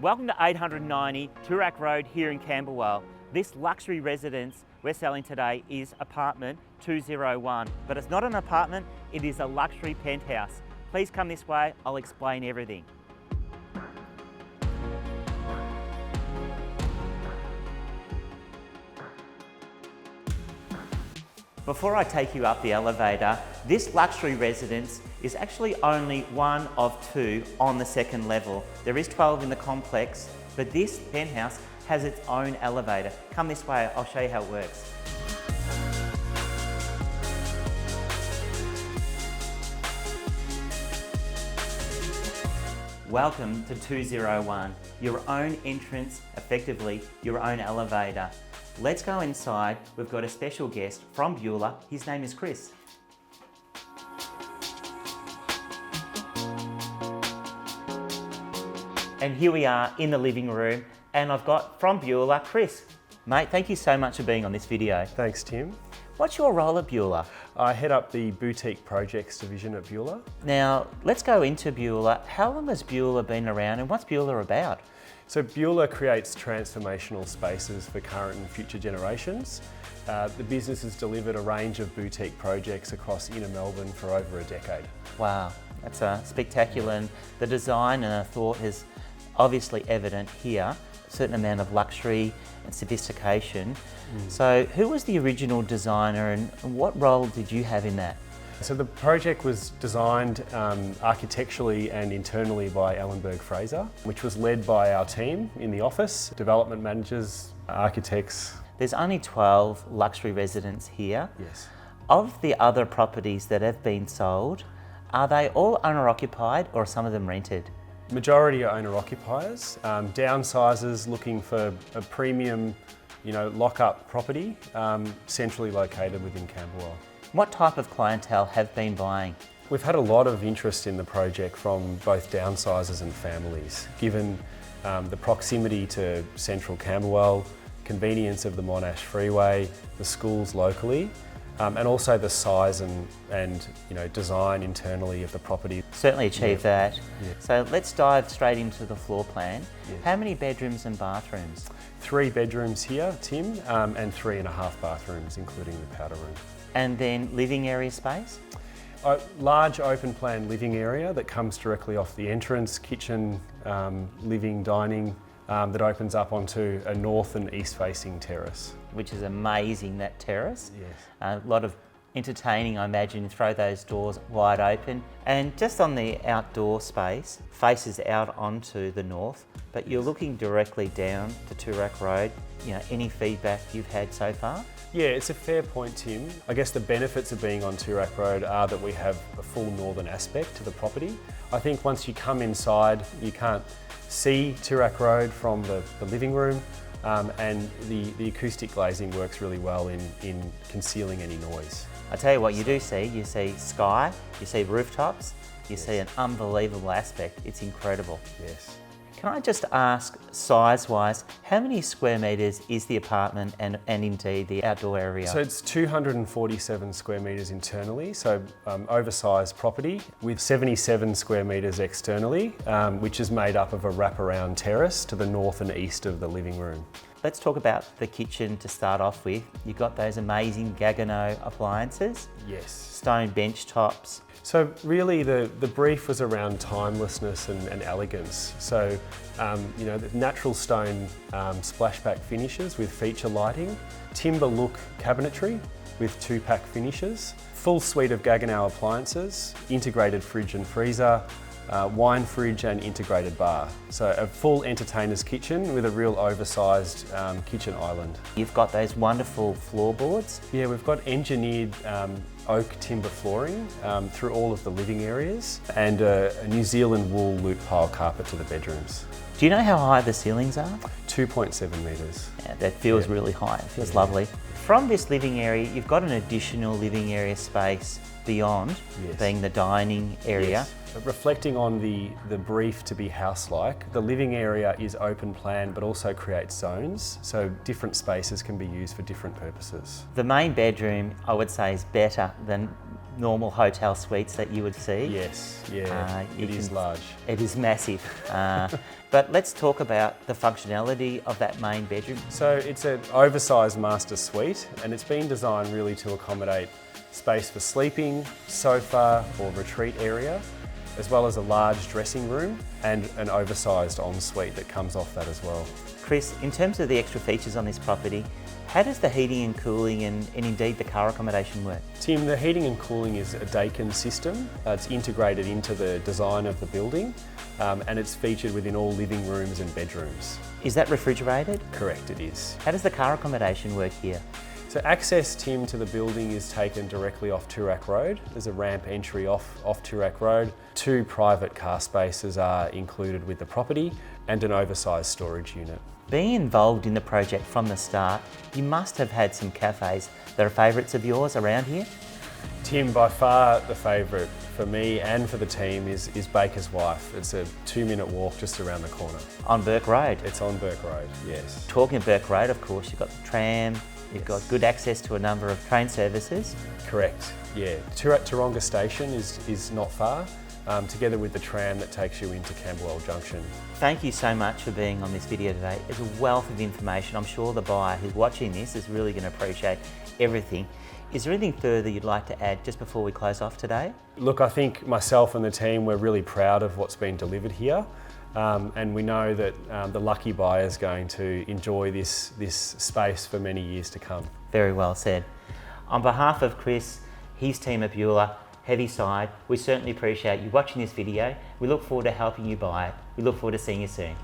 Welcome to 890 Toorak Road here in Camberwell. This luxury residence we're selling today is apartment 201, but it's not an apartment, it is a luxury penthouse. Please come this way, I'll explain everything. Before I take you up the elevator, this luxury residence is actually only one of two on the second level. There is 12 in the complex, but this penthouse has its own elevator. Come this way, I'll show you how it works. Welcome to 201, your own entrance, effectively your own elevator. Let's go inside. We've got a special guest from Beulah. His name is Chris. And here we are in the living room, and I've got from Beulah, Chris. Mate, thank you so much for being on this video. Thanks, Tim. What's your role at Beulah? I head up the boutique projects division at Beulah. Now, let's go into Beulah. How long has Beulah been around, and what's Beulah about? So Beulah creates transformational spaces for current and future generations. The business has delivered a range of boutique projects across inner Melbourne for over a decade. Wow, that's spectacular, and the design and the thought is obviously evident here. A certain amount of luxury and sophistication. So who was the original designer, and what role did you have in that? So the project was designed architecturally and internally by Ellenberg Fraser, which was led by our team in the office, development managers, architects. There's only 12 luxury residents here. Yes. Of the other properties that have been sold, are they all owner-occupied or are some of them rented? Majority are owner-occupiers, downsizers looking for a premium, lock-up property, centrally located within Camberwell. What type of clientele have been buying? We've had a lot of interest in the project from both downsizers and families, given the proximity to central Camberwell, convenience of the Monash Freeway, the schools locally, and also the size and design internally of the property. Certainly achieved that. Yeah. So let's dive straight into the floor plan. Yeah. How many bedrooms and bathrooms? 3 bedrooms here, Tim, and 3.5 bathrooms, including the powder room. And then living area space? A large open plan living area that comes directly off the entrance, kitchen, living, dining, that opens up onto a north and east facing terrace. Which is amazing, that terrace. Yes. A lot of entertaining, I imagine, throw those doors wide open. And just on the outdoor space, faces out onto the north, but you're looking directly down to Toorak Road. Any feedback you've had so far? Yeah, it's a fair point, Tim. I guess the benefits of being on Toorak Road are that we have a full northern aspect to the property. I think once you come inside, you can't see Toorak Road from the living room, and the acoustic glazing works really well in concealing any noise. I tell you what, you see sky, you see rooftops, you see an unbelievable aspect. It's incredible. Yes. Can I just ask, size-wise, how many square metres is the apartment and indeed the outdoor area? So it's 247 square metres internally, so oversized property with 77 square metres externally, which is made up of a wraparound terrace to the north and east of the living room. Let's talk about the kitchen to start off with. You've got those amazing Gaggenau appliances. Yes. Stone bench tops. So really the brief was around timelessness and elegance. So, the natural stone splashback finishes with feature lighting, timber look cabinetry with 2-pack finishes, full suite of Gaggenau appliances, integrated fridge and freezer, wine fridge and integrated bar. So a full entertainer's kitchen with a real oversized kitchen island. You've got those wonderful floorboards. Yeah, we've got engineered oak timber flooring through all of the living areas, and a New Zealand wool loop pile carpet to the bedrooms. Do you know how high the ceilings are? 2.7 metres. Yeah, that feels really high, it feels lovely. From this living area, you've got an additional living area space beyond, being the dining area. Yes. Reflecting on the brief to be house-like, the living area is open plan but also creates zones, so different spaces can be used for different purposes. The main bedroom, I would say, is better than normal hotel suites that you would see. Yes, yeah, it is large. It is massive. But let's talk about the functionality of that main bedroom. So it's an oversized master suite, and it's been designed really to accommodate space for sleeping, sofa or retreat area, as well as a large dressing room and an oversized ensuite that comes off that as well. Chris, in terms of the extra features on this property, how does the heating and cooling and indeed the car accommodation work? Tim, the heating and cooling is a Dakin system. It's integrated into the design of the building, and it's featured within all living rooms and bedrooms. Is that refrigerated? Correct, it is. How does the car accommodation work here? So access, Tim, to the building is taken directly off Toorak Road. There's a ramp entry off Toorak Road. 2 private car spaces are included with the property and an oversized storage unit. Being involved in the project from the start, you must have had some cafes that are favourites of yours around here? Tim, by far the favourite for me and for the team is Baker's Wife. It's a 2-minute walk just around the corner. On Burke Road? It's on Burke Road, yes. Talking of Burke Road, of course, you've got the tram, you've got good access to a number of train services. Correct, yeah. Toorak Station is not far, together with the tram that takes you into Camberwell Junction. Thank you so much for being on this video today. It's a wealth of information. I'm sure the buyer who's watching this is really going to appreciate everything. Is there anything further you'd like to add just before we close off today? Look, I think myself and the team, we're really proud of what's been delivered here. And we know that the lucky buyer is going to enjoy this space for many years to come. Very well said. On behalf of Chris, his team at Beulah, Heavyside, we certainly appreciate you watching this video. We look forward to helping you buy it. We look forward to seeing you soon.